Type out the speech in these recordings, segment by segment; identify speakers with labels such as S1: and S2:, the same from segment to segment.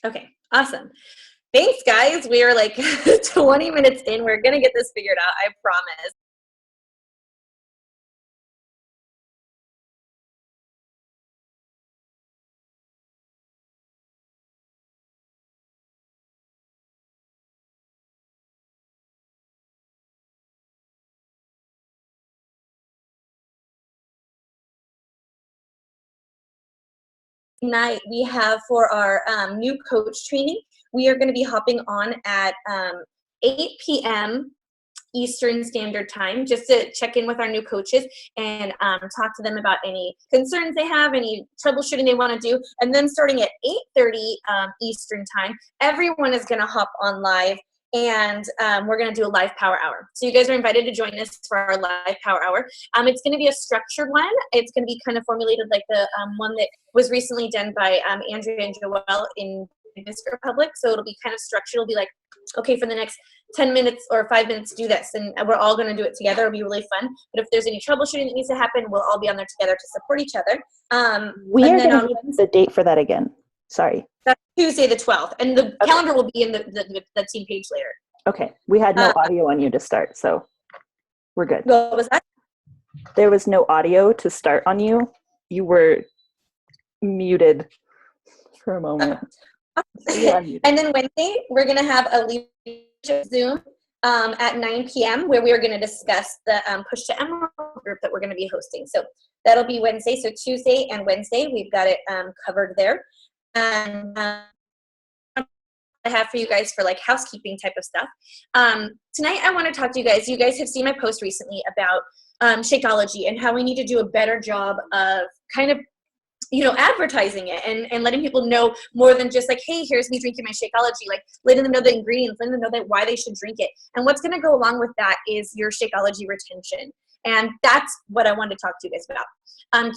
S1: Okay, awesome. Thanks, guys. We are like 20 minutes in. We're going to get this figured out, I promise. Night we have for our new coach training. We are going to be hopping on at 8 p.m. Eastern Standard Time, just to check in with our new coaches and talk to them about any concerns they have, any troubleshooting they want to do. And then starting at 8:30 Eastern Time, everyone is going to hop on live, and we're going to do a live power hour. So you guys are invited to join us for our live power hour. It's going to be a structured one. It's going to be kind of formulated like the one that was recently done by Andrea and Joelle in Dominican Republic. So it'll be kind of structured. It'll be like, okay, for the next 10 minutes or 5 minutes, do this. And we're all going to do it together. It'll be really fun. But if there's any troubleshooting that needs to happen, we'll all be on there together to support each other.
S2: We are going to give the date for that again. Sorry.
S1: That's Tuesday the 12th. And the calendar will be in the team page later.
S2: Okay. We had no audio on you to start, so we're good.
S1: What was that?
S2: There was no audio to start on you. You were muted for a moment.
S1: And then Wednesday, we're going to have a leadership Zoom at 9 p.m. where we are going to discuss the Push to Emerald group that we're going to be hosting. So that'll be Wednesday. So Tuesday and Wednesday, we've got it covered there. And I have for you guys for like housekeeping type of stuff. Tonight, I want to talk to you guys. You guys have seen my post recently about Shakeology and how we need to do a better job of kind of advertising it and letting people know more than just like, hey, here's me drinking my Shakeology, like letting them know the ingredients, letting them know that why they should drink it. And what's going to go along with that is your Shakeology retention. And that's what I wanted to talk to you guys about.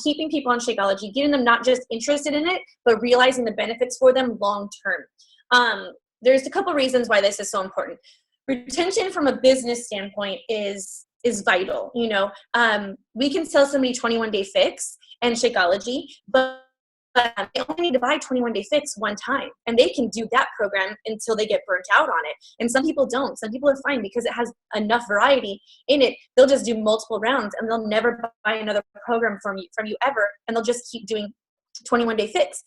S1: Keeping people on Shakeology, getting them not just interested in it, but realizing the benefits for them long term. There's a couple reasons why this is so important. Retention from a business standpoint is vital. We can sell somebody 21-day fix and Shakeology, but they only need to buy 21-day fix one time, and they can do that program until they get burnt out on it. And some people don't. Some people are fine because it has enough variety in it. They'll just do multiple rounds, and they'll never buy another program from you ever, and they'll just keep doing 21-day fix.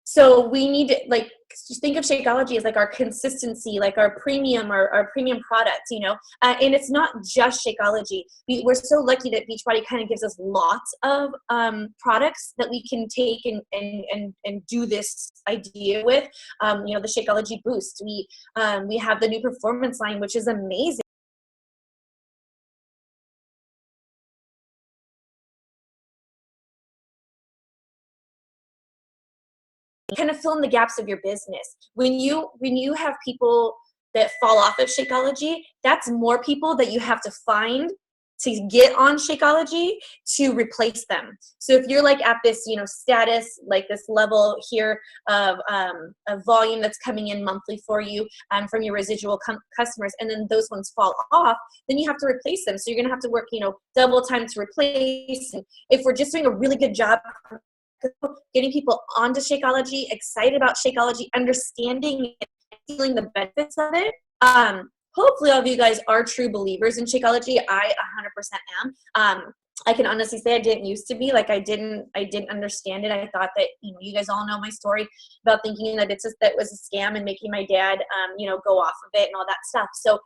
S1: So we need to just think of Shakeology as like our consistency, like our premium products, and it's not just Shakeology. We're so lucky that Beachbody kind of gives us lots of products that we can take and do this idea with. The Shakeology Boost. We have the new performance line, which is amazing. Kind of fill in the gaps of your business. When you have people that fall off of Shakeology, that's more people that you have to find to get on Shakeology to replace them. So if you're like at this, status, like this level here of volume that's coming in monthly for you from your residual customers, and then those ones fall off, then you have to replace them. So you're going to have to work, double time to replace. And if we're just doing a really good job getting people onto Shakeology, excited about Shakeology, understanding and feeling the benefits of it. Hopefully all of you guys are true believers in Shakeology. I 100% am. I can honestly say I didn't used to be. Like I didn't understand it. I thought that, you guys all know my story about thinking that that was a scam and making my dad, go off of it and all that stuff. So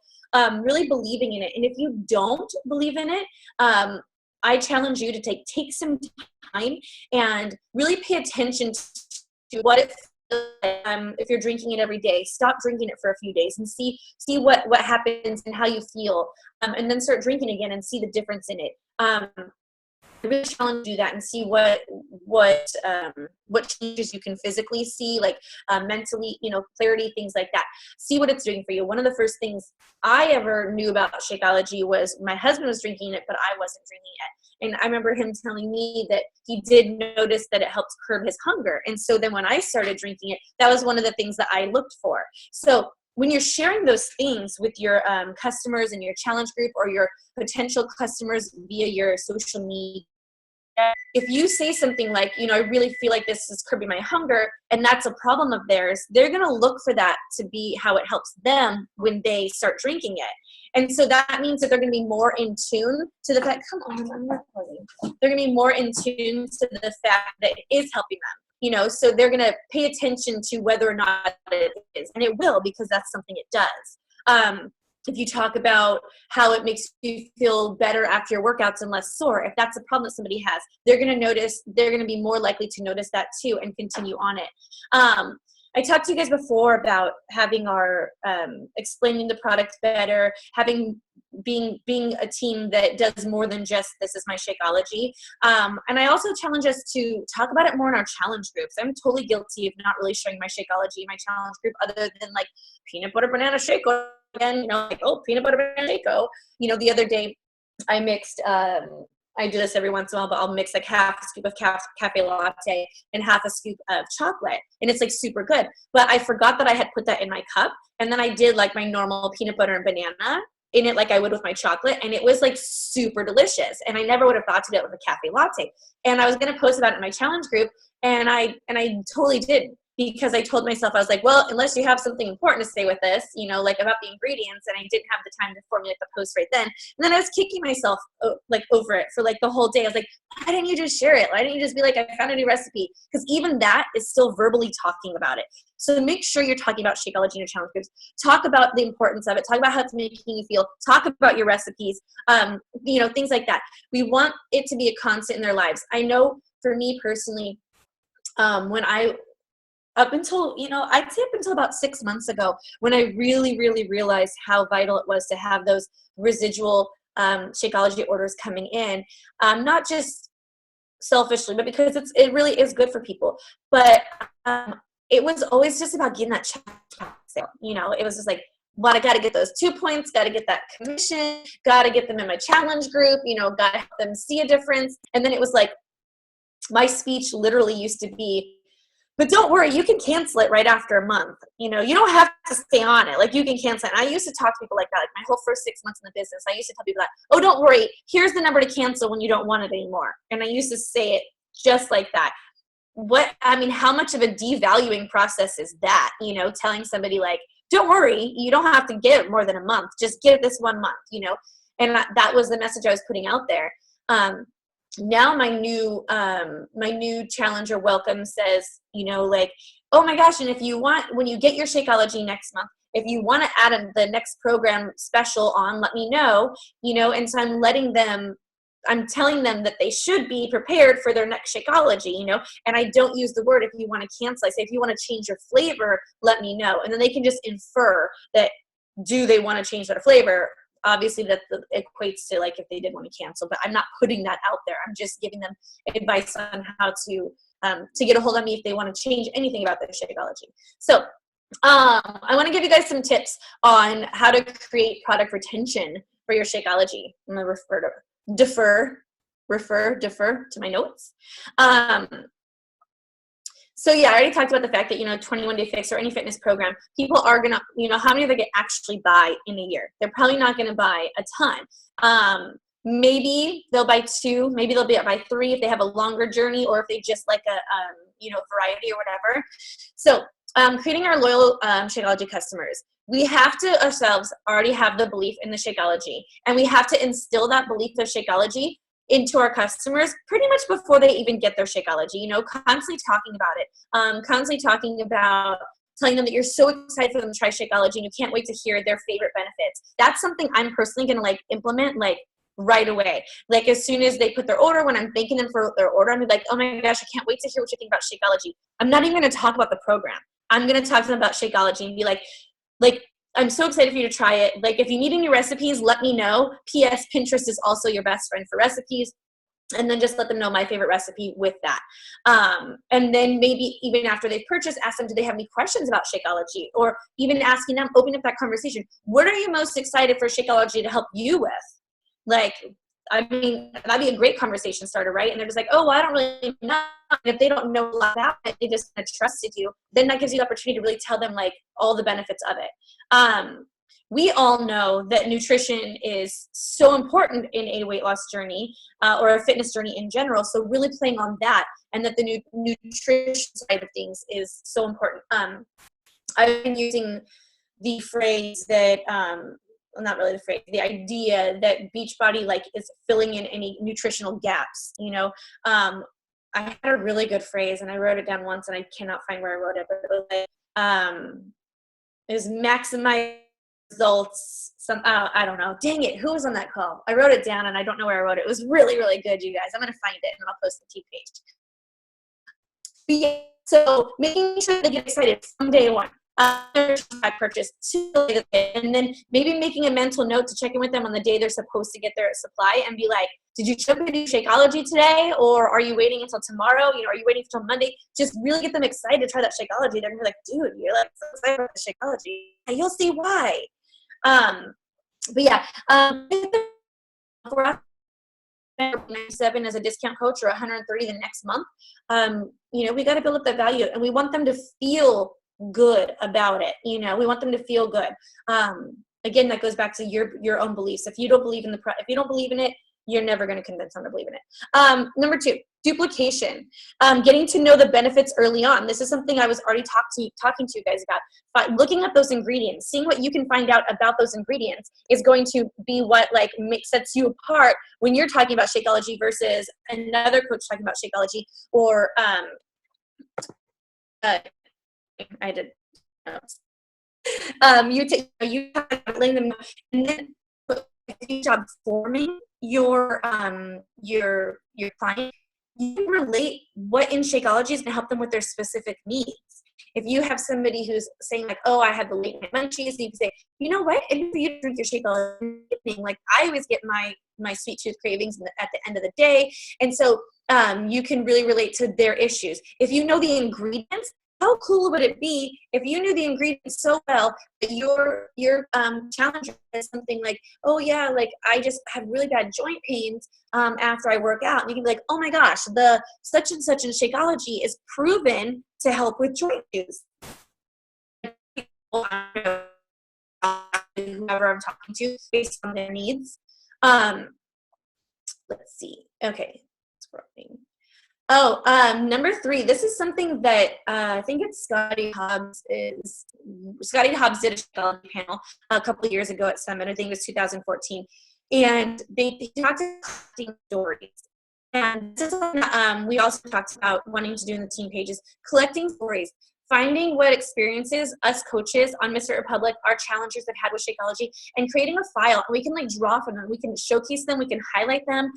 S1: really believing in it. And if you don't believe in it, I challenge you to take some time and really pay attention to what it feels like. If you're drinking it every day, stop drinking it for a few days and see what happens and how you feel, and then start drinking again and see the difference in it. I really challenge you to do that and see what changes you can physically see, like mentally, clarity, things like that. See what it's doing for you. One of the first things I ever knew about Shakeology was my husband was drinking it, but I wasn't drinking it. And I remember him telling me that he did notice that it helped curb his hunger. And so then when I started drinking it, that was one of the things that I looked for. So when you're sharing those things with your customers in your challenge group or your potential customers via your social media, if you say something like, I really feel like this is curbing my hunger, and that's a problem of theirs, they're going to look for that to be how it helps them when they start drinking it. And so that means that they're going to be more in tune to the fact, come on, I'm recording. They're going to be more in tune to the fact that it is helping them, so they're going to pay attention to whether or not it is. And it will, because that's something it does. If you talk about how it makes you feel better after your workouts and less sore, if that's a problem that somebody has, they're going to be more likely to notice that too and continue on it. I talked to you guys before about having our explaining the product better, being a team that does more than just this is my Shakeology. And I also challenge us to talk about it more in our challenge groups. I'm totally guilty of not really showing my Shakeology in my challenge group, other than like peanut butter banana shake again, like, oh, peanut butter banana shake. The other day I mixed I do this every once in a while, but I'll mix like half a scoop of cafe latte and half a scoop of chocolate. And it's like super good. But I forgot that I had put that in my cup. And then I did like my normal peanut butter and banana in it like I would with my chocolate. And it was like super delicious. And I never would have thought to do it with a cafe latte. And I was going to post about it in my challenge group. And I totally did. Because I told myself, I was like, well, unless you have something important to say with this, like about the ingredients, and I didn't have the time to formulate the post right then. And then I was kicking myself like over it for like the whole day. I was like, why didn't you just share it? Why didn't you just be like, I found a new recipe? Because even that is still verbally talking about it. So make sure you're talking about Shakeology in your challenge groups. Talk about the importance of it. Talk about how it's making you feel. Talk about your recipes, things like that. We want it to be a constant in their lives. I know for me personally, up until about 6 months ago, when I really, really realized how vital it was to have those residual Shakeology orders coming in, not just selfishly, but because it really is good for people. But it was always just about getting that check sale. It was just like, well, I got to get those 2 points, got to get that commission, got to get them in my challenge group, got to help them see a difference. And then it was like, my speech literally used to be, but don't worry, you can cancel it right after a month. You don't have to stay on it. Like, you can cancel it. And I used to talk to people like that. Like, my whole first 6 months in the business, I used to tell people that, oh, don't worry, here's the number to cancel when you don't want it anymore. And I used to say it just like that. How much of a devaluing process is that? Telling somebody like, don't worry, you don't have to get it more than a month. Just get it this 1 month, And that was the message I was putting out there. Now my new challenger welcome says, like, oh my gosh, and if you want, when you get your Shakeology next month, if you want to add the next program special on, let me know, and so I'm telling them that they should be prepared for their next Shakeology, and I don't use the word if you want to cancel. I say, if you want to change your flavor, let me know. And then they can just infer that, do they want to change their flavor? Obviously that equates to like if they did want to cancel, but I'm not putting that out there. I'm just giving them advice on how to get a hold of me if they want to change anything about their Shakeology. So I want to give you guys some tips on how to create product retention for your Shakeology. I'm going to defer to my notes. So yeah, I already talked about the fact that, 21 Day Fix or any fitness program, people are going to, how many of them actually buy in a year? They're probably not going to buy a ton. Maybe they'll buy 2, maybe they'll buy 3 if they have a longer journey, or if they just like a, variety or whatever. So creating our loyal Shakeology customers, we have to ourselves already have the belief in the Shakeology, and we have to instill that belief of Shakeology into our customers pretty much before they even get their Shakeology, constantly talking about it, constantly talking about telling them that you're so excited for them to try Shakeology and you can't wait to hear their favorite benefits. That's something I'm personally going to like implement like right away. Like as soon as they put their order, when I'm thanking them for their order, I'm like, oh my gosh, I can't wait to hear what you think about Shakeology. I'm not even going to talk about the program. I'm going to talk to them about Shakeology and be like, I'm so excited for you to try it. Like, if you need any recipes, let me know. P.S. Pinterest is also your best friend for recipes. And then just let them know my favorite recipe with that. And then maybe even after they've purchased, ask them, do they have any questions about Shakeology? Or even asking them, open up that conversation. What are you most excited for Shakeology to help you with? Like, that'd be a great conversation starter, right? And they're just like, oh, well, I don't really know. And if they don't know a lot about it, they just trusted you, then that gives you the opportunity to really tell them like all the benefits of it. we all know that nutrition is so important in a weight loss journey or a fitness journey in general. So really playing on that, and that the nutrition side of things is so important. I've been using the phrase that, well, not really the phrase, the idea that Beachbody like is filling in any nutritional gaps. I had a really good phrase and I wrote it down once and I cannot find where I wrote it, but it was like, is maximize results. I don't know. Dang it. Who was on that call? I wrote it down and I don't know where I wrote it. It was really, really good, you guys. I'm going to find it and I'll post the team page. But yeah, so making sure they get excited from day one. Purchase, and then maybe making a mental note to check in with them on the day they're supposed to get their supply and be like, did you check with Shakeology today, or are you waiting until tomorrow? Are you waiting until Monday? Just really get them excited to try that Shakeology. They're gonna be like, dude, you're like so excited about the Shakeology, and you'll see why. But yeah, we're at 97 as a discount coach, or 130 the next month. We got to build up that value, and we want them to feel good about it. We want them to feel good. Again, that goes back to your own beliefs. If you don't believe in it, you're never going to convince them to believe in it. Number 2, duplication. Getting to know the benefits early on. This is something I was already talking to you guys about. But looking at those ingredients, seeing what you can find out about those ingredients is going to be what sets you apart when you're talking about Shakeology versus another coach talking about Shakeology, or I did. You letting them know, and then a job forming your client. You relate what in Shakeology is going to help them with their specific needs. If you have somebody who's saying like, oh, I have the late night munchies, you can say, you know what? If you drink your Shakeology in the evening, like I always get my sweet tooth cravings at the end of the day, and so you can really relate to their issues. If you know the ingredients, how cool would it be if you knew the ingredients so well that your challenge is something like, oh yeah, like I just have really bad joint pains after I work out. And you can be like, oh my gosh, the such and such in Shakeology is proven to help with joint issues. Whoever I'm talking to based on their needs. Let's see. Okay. Scrolling. Oh, number 3, this is something that I think it's Scotty Hobbs did a Shakeology panel a couple of years ago at Summit. I think it was 2014. And they talked about collecting stories. And this is something we also talked about wanting to do in the team pages, collecting stories, finding what experiences us coaches on Mr. Republic, our challengers have had with Shakeology, and creating a file. And we can draw from them. We can showcase them. We can highlight them.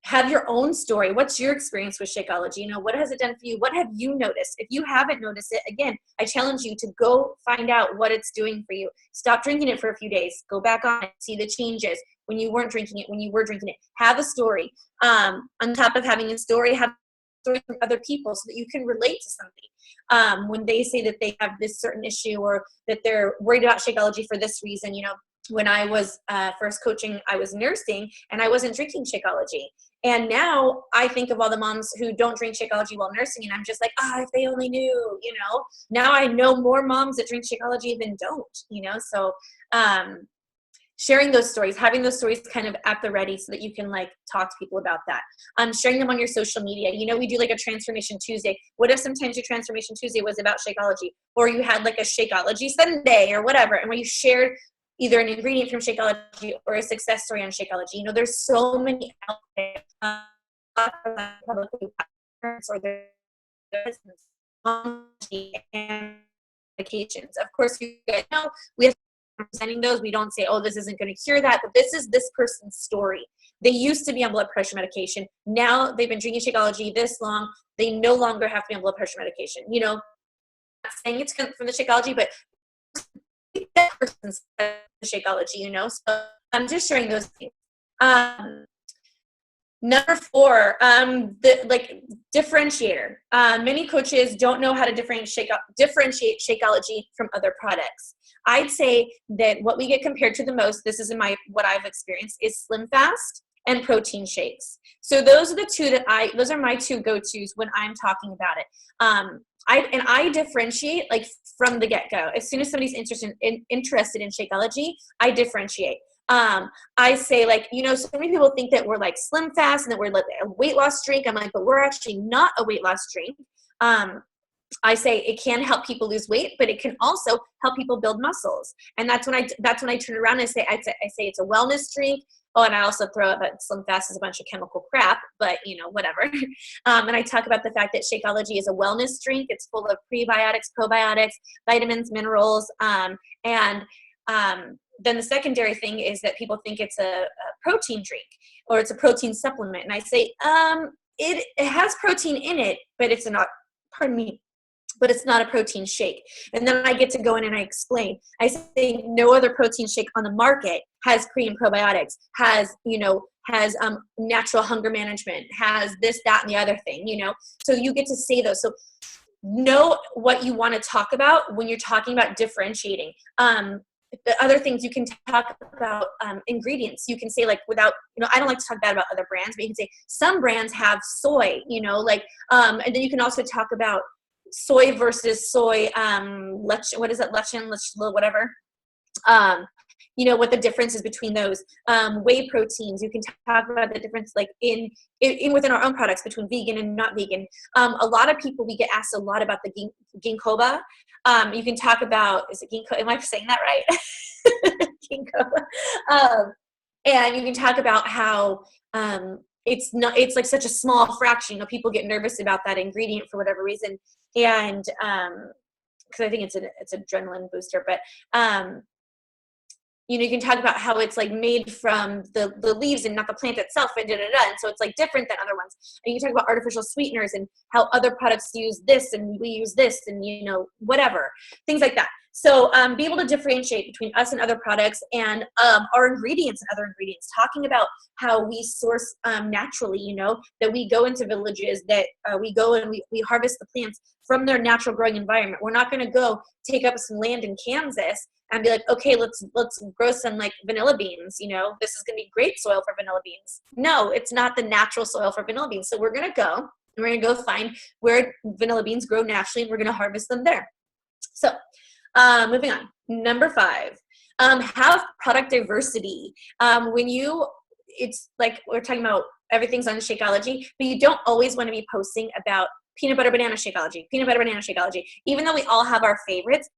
S1: Have your own story. What's your experience with Shakeology? What has it done for you? What have you noticed? If you haven't noticed it, again, I challenge you to go find out what it's doing for you. Stop drinking it for a few days. Go back on it. See the changes when you weren't drinking it, when you were drinking it. Have a story. On top of having a story, have stories from other people so that you can relate to something. When they say that they have this certain issue or that they're worried about Shakeology for this reason, when I was first coaching, I was nursing and I wasn't drinking Shakeology. And now I think of all the moms who don't drink Shakeology while nursing, and I'm just like, if they only knew, Now I know more moms that drink Shakeology than don't, So sharing those stories, having those stories kind of at the ready so that you can talk to people about that. Sharing them on your social media. We do a Transformation Tuesday. What if sometimes your Transformation Tuesday was about Shakeology, or you had a Shakeology Sunday or whatever, and where you shared either an ingredient from Shakeology or a success story on Shakeology. There's so many out there. Or their business and medications. Of course, you guys know we have presenting those. We don't say, oh, this isn't going to cure that, but this is this person's story. They used to be on blood pressure medication. Now they've been drinking Shakeology this long. They no longer have to be on blood pressure medication. Not saying it's from the Shakeology, but that person's Shakeology, so I'm just sharing those things. Number 4, differentiator. Many coaches don't know how to differentiate Shakeology from other products. I'd say that what we get compared to the most, this is what I've experienced, is Slim Fast and protein shakes. So those are my 2 go-tos when I'm talking about it. I differentiate like from the get-go. As soon as somebody's interested in Shakeology, I differentiate. I say, like, so many people think that we're like Slim Fast and that we're like a weight loss drink. I'm like, but we're actually not a weight loss drink. I say it can help people lose weight, but it can also help people build muscles. And that's when I turn around and I say it's a wellness drink. Oh, and I also throw out that Slim Fast is a bunch of chemical crap, but whatever. And I talk about the fact that Shakeology is a wellness drink. It's full of prebiotics, probiotics, vitamins, minerals, and then the secondary thing is that people think it's a protein drink or it's a protein supplement. And I say, it has protein in it, but it's not, but it's not a protein shake. And then I get to go in and I explain. I say no other protein shake on the market has pre and probiotics, has natural hunger management, has this, that, and the other thing, So you get to say those. So know what you want to talk about when you're talking about differentiating. The other things you can talk about, ingredients. You can say, like, without, I don't like to talk bad about other brands, but you can say some brands have soy, and then you can also talk about soy versus soy, what is it? Lectin, whatever. What the difference is between those. Whey proteins, you can talk about the difference, like in within our own products between vegan and not vegan. A lot of people, we get asked a lot about the ginkgo. You can talk about, is it ginkgo? Am I saying that right? Ginkgo. And you can talk about how it's like such a small fraction. People get nervous about that ingredient for whatever reason, and because I think it's adrenaline booster, but you can talk about how it's like made from the leaves and not the plant itself, and and so it's like different than other ones. And you can talk about artificial sweeteners and how other products use this and we use this, and whatever, things like that. So be able to differentiate between us and other products, and our ingredients and other ingredients, talking about how we source naturally, that we go into villages, that we go and we harvest the plants from their natural growing environment. We're not going to go take up some land in Kansas and be like, okay, let's grow some like vanilla beans. This is going to be great soil for vanilla beans. No, it's not the natural soil for vanilla beans. So we're going to go and we're going to go find where vanilla beans grow naturally, and we're going to harvest them there. So moving on. Number 5, have product diversity. It's like we're talking about everything's on Shakeology, but you don't always want to be posting about peanut butter banana Shakeology, even though we all have our favorites.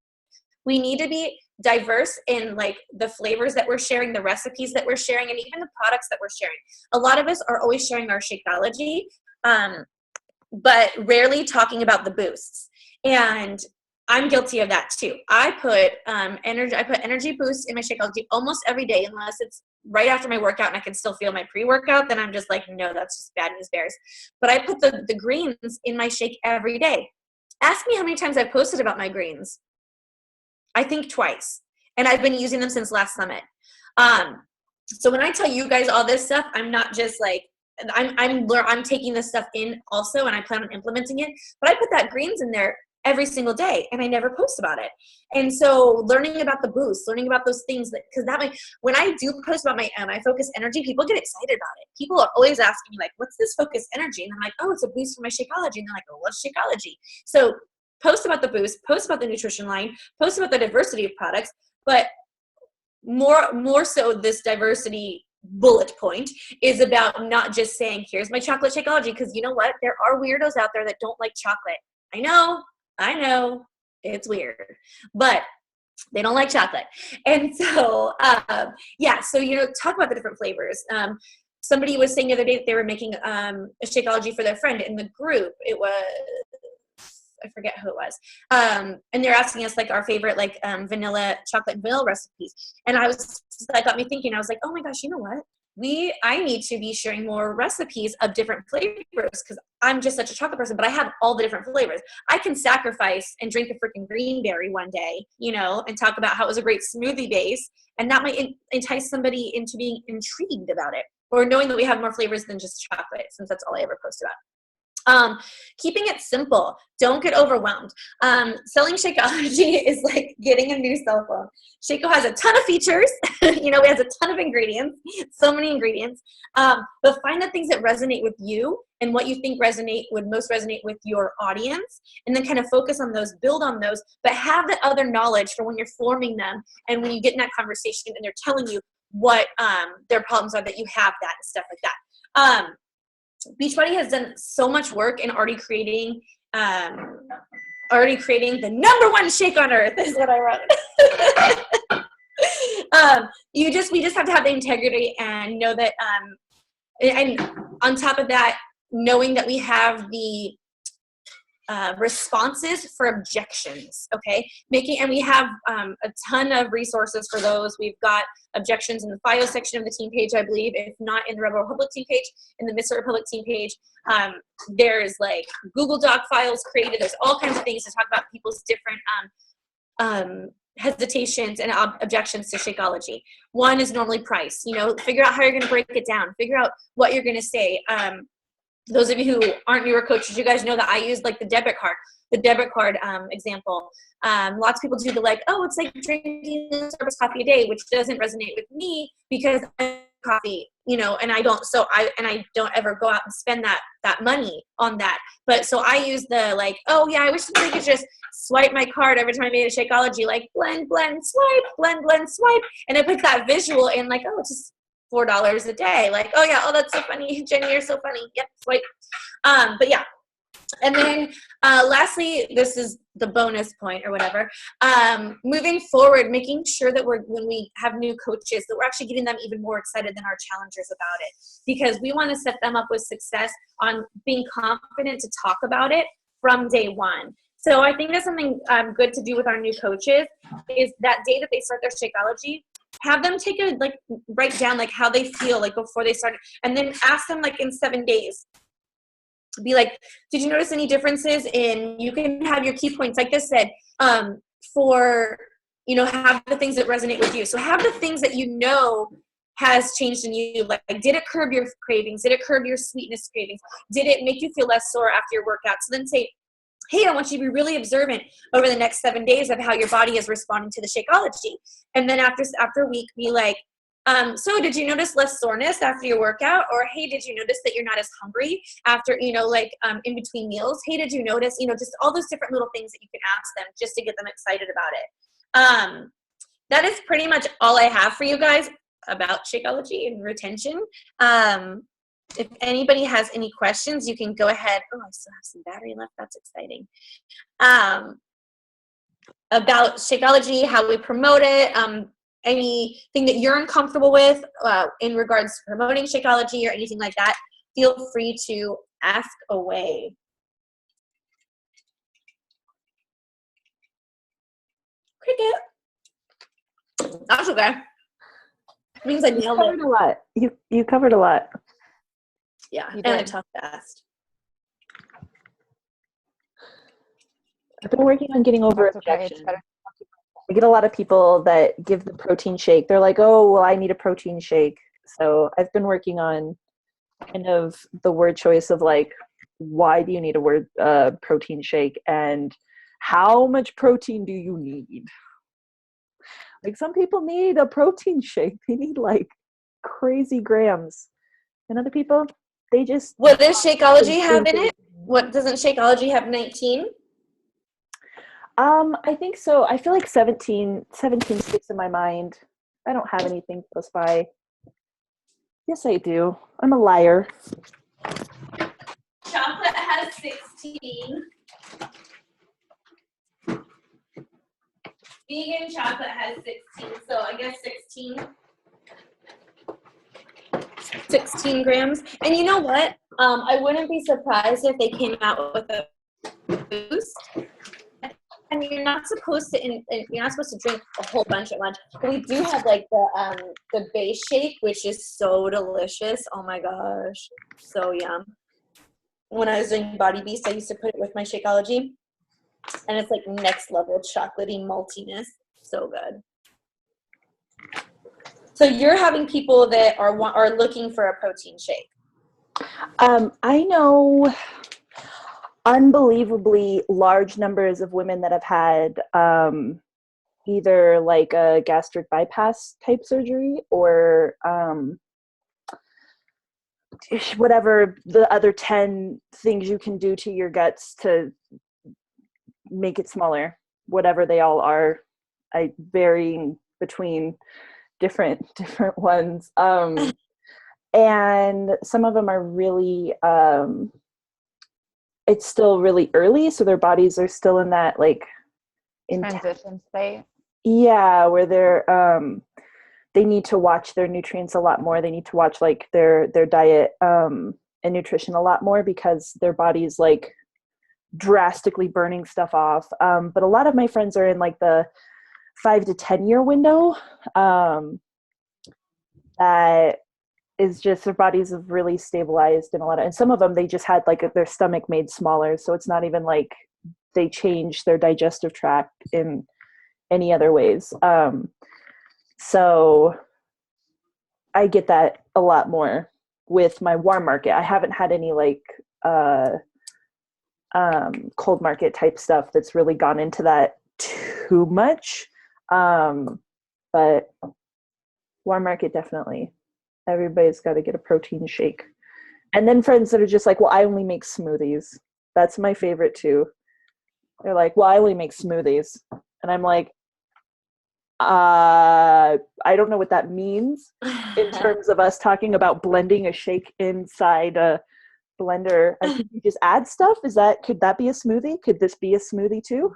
S1: We need to be diverse in like the flavors that we're sharing, the recipes that we're sharing, and even the products that we're sharing. A lot of us are always sharing our Shakeology, but rarely talking about the boosts. And I'm guilty of that too. I put energy boost in my Shakeology almost every day, unless it's right after my workout and I can still feel my pre-workout. Then I'm just like, no, that's just bad news bears. But I put the greens in my shake every day. Ask me how many times I've posted about my greens. I think twice, and I've been using them since last summit. So when I tell you guys all this stuff, I'm not just like, I'm taking this stuff in also, and I plan on implementing it. But I put that greens in there every single day, and I never post about it. And so learning about the boost, learning about those things, because that way, when I do post about my Focus Energy, people get excited about it. People are always asking me, like, what's this Focus Energy? And I'm like, oh, it's a boost for my Shakeology. And they're like, oh, what's Shakeology? So post about the boost, post about the nutrition line, post about the diversity of products, but more so this diversity bullet point is about not just saying, here's my chocolate Shakeology, because you know what? There are weirdos out there that don't like chocolate. I know, it's weird, but they don't like chocolate. And so, so, talk about the different flavors. Somebody was saying the other day that they were making a Shakeology for their friend in the group. It was, I forget who it was. And they're asking us like our favorite, like chocolate and vanilla recipes. And that got me thinking. I was like, oh my gosh, you know what? I need to be sharing more recipes of different flavors, because I'm just such a chocolate person, but I have all the different flavors. I can sacrifice and drink a freaking green berry one day, and talk about how it was a great smoothie base. And that might entice somebody into being intrigued about it, or knowing that we have more flavors than just chocolate, since that's all I ever post about. Keeping it simple. Don't get overwhelmed. Selling Shakeology is like getting a new cell phone. Shakeology has a ton of features. It has a ton of ingredients, so many ingredients. But find the things that resonate with you and what you think would most resonate with your audience, and then kind of focus on those, build on those, but have the other knowledge for when you're forming them and when you get in that conversation and they're telling you what their problems are, that you have that and stuff like that. Beachbody has done so much work in already creating the number one shake on earth is what I wrote. We just have to have the integrity and know that, and on top of that, knowing that we have the responses for objections, okay? And we have a ton of resources for those. We've got objections in the bio section of the team page, I believe, if not in the Rebel Republic team page, in the Mr. Republic team page. There's like Google Doc files created. There's all kinds of things to talk about people's different hesitations and objections to Shakeology. One is normally price. Figure out how you're going to break it down. Figure out what you're going to say. Those of you who aren't newer coaches, you guys know that I use like the debit card example. Lots of people do it's like drinking Starbucks coffee a day, which doesn't resonate with me because I like coffee, and I don't. So I don't ever go out and spend that money on that. But so I use the I wish they could just swipe my card every time I made a Shakeology, like blend, swipe, and it puts that visual in it's just $4 a day. That's so funny. Jenni, you're so funny. Yep, swipe. But yeah. And then lastly, this is the bonus point or whatever. Moving forward, making sure that when we have new coaches, that we're actually getting them even more excited than our challengers about it, because we want to set them up with success on being confident to talk about it from day one. So I think that's something good to do with our new coaches is that day that they start their Shakeology, have them write down how they feel before they start, and then ask them in 7 days. Be like, did you notice any differences you can have your key points like this said, for have the things that resonate with you. So have the things that has changed in you. Did it curb your cravings? Did it curb your sweetness cravings? Did it make you feel less sore after your workout? So then say, hey, I want you to be really observant over the next 7 days of how your body is responding to the Shakeology. And then after a week, be like, so did you notice less soreness after your workout? Or, hey, did you notice that you're not as hungry after, in between meals? Hey, did you notice, just all those different little things that you can ask them just to get them excited about it. That is pretty much all I have for you guys about Shakeology and retention. If anybody has any questions, you can go ahead. Oh, I still have some battery left. That's exciting. About Shakeology, how we promote it, anything that you're uncomfortable with in regards to promoting Shakeology or anything like that, feel free to ask away. Cricket. That's okay. It means I nailed it.
S2: A lot. You covered a lot.
S1: Yeah, and I talk fast.
S2: I've been working on getting over objection. I get a lot of people that give the protein shake. They're like, oh, well, I need a protein shake. So I've been working on kind of the word choice of why do you need a protein shake, and how much protein do you need? Some people need a protein shake. They need crazy grams. And other people, they just...
S1: What does Shakeology have in it? What, doesn't Shakeology have 19?
S2: I think so. I feel 17 sticks in my mind. I don't have anything close by. Yes, I do. I'm a liar.
S1: Chocolate has 16. Vegan chocolate has 16, so I guess 16 grams. And you know what? I wouldn't be surprised if they came out with a boost. And you're not supposed to drink a whole bunch at lunch. But we do have the base shake, which is so delicious. Oh my gosh, so yum. When I was doing Body Beast, I used to put it with my Shakeology, and it's next level chocolatey maltiness. So good. So you're having people that are looking for a protein shake.
S2: I know unbelievably large numbers of women that have had either a gastric bypass type surgery or whatever the other 10 things you can do to your guts to make it smaller, whatever they all are. I varying between different ones. And some of them are really, it's still really early, so their bodies are still in that like
S3: transition state.
S2: Yeah, where they're they need to watch their nutrients a lot more. They need to watch like their diet and nutrition a lot more because their body's like drastically burning stuff off. But a lot of my friends are in like the 5 to 10 year window. That is just their bodies have really stabilized and and some of them they just had like their stomach made smaller, so it's not even like they changed their digestive tract in any other ways. So I get that a lot more with my warm market. I haven't had any like cold market type stuff that's really gone into that too much. But warm market, definitely. Everybody's got to get a protein shake. And then friends that are just like, well, I only make smoothies. That's my favorite too. They're like, well, I only make smoothies. And I'm like, I don't know what that means in terms of us talking about blending a shake inside a blender. I think you just add stuff. Could that be a smoothie? Could this be a smoothie too?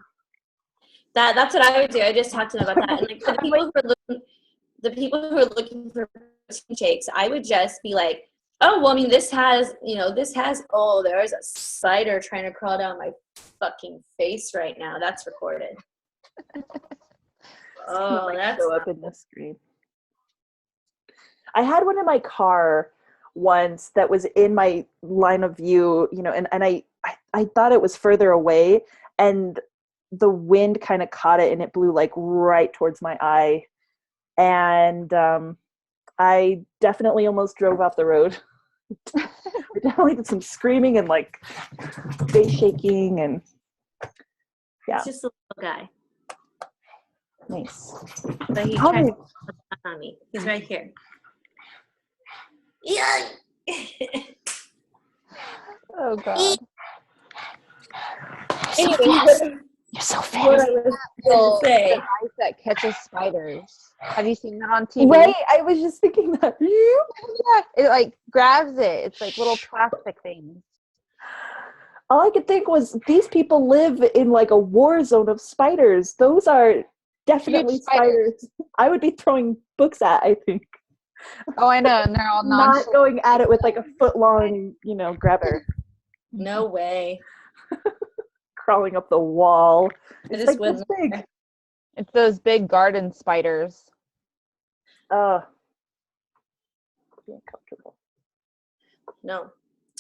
S1: That's what I would do. I just talked to them about that. And like for the people who are looking for protein shakes, I would just be like, oh, well, I mean, there's a spider trying to crawl down my fucking face right now. That's recorded. Oh, that's
S2: show up in the screen. I had one in my car once that was in my line of view, and I thought it was further away, and the wind kind of caught it and it blew like right towards my eye. And I definitely almost drove off the road. I definitely did some screaming and like face shaking and yeah.
S1: It's just a little guy.
S2: Nice.
S1: But he tried to on me. He's right here. Yeah.
S3: Oh God.
S1: Anyway,
S2: you're so fast.
S1: What I was going to say.
S3: The guys that catches spiders. Have you seen that on TV?
S2: Right, I was just thinking that.
S3: Yeah, it like grabs it. It's like little plastic things.
S2: All I could think was these people live in like a war zone of spiders. Those are definitely
S3: Huge spiders.
S2: I would be throwing books at, I think.
S3: Oh, I know. And they're all
S2: not going at it with like a foot long, grabber.
S1: No way.
S2: Crawling up the wall. It's like this big.
S3: It's those big garden spiders.
S2: Be uncomfortable.
S1: No.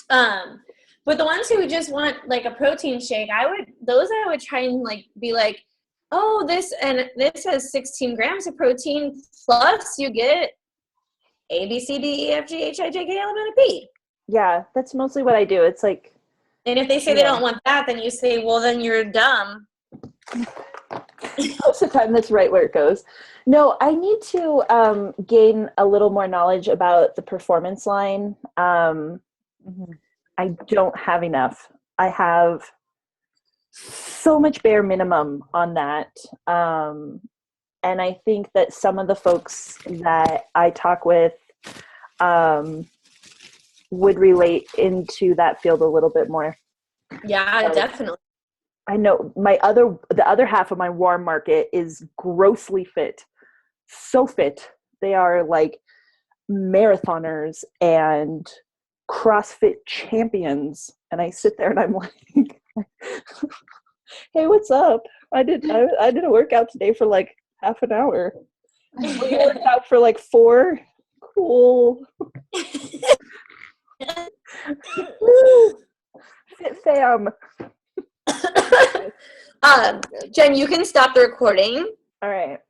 S1: But the ones who just want like a protein shake, I would try and like be like, oh, this has 16 grams of protein plus you get A, B, C, D, E, F, G, H, I, J, K, L, M, N, P.
S2: Yeah, that's mostly what I do. It's like,
S1: and if they say they don't want that, then you say, well, then you're dumb.
S2: Most of the time, that's right where it goes. No, I need to gain a little more knowledge about the performance line. I don't have enough. I have so much bare minimum on that. And I think that some of the folks that I talk with would relate into that field a little bit more.
S1: Yeah, definitely.
S2: I know the other half of my warm market is grossly fit. So fit. They are like marathoners and CrossFit champions. And I sit there and I'm like, hey, what's up? I did a workout today for like half an hour. We worked out for like 4. Cool. Fit fam.
S1: Jen, you can stop the recording.
S2: All right.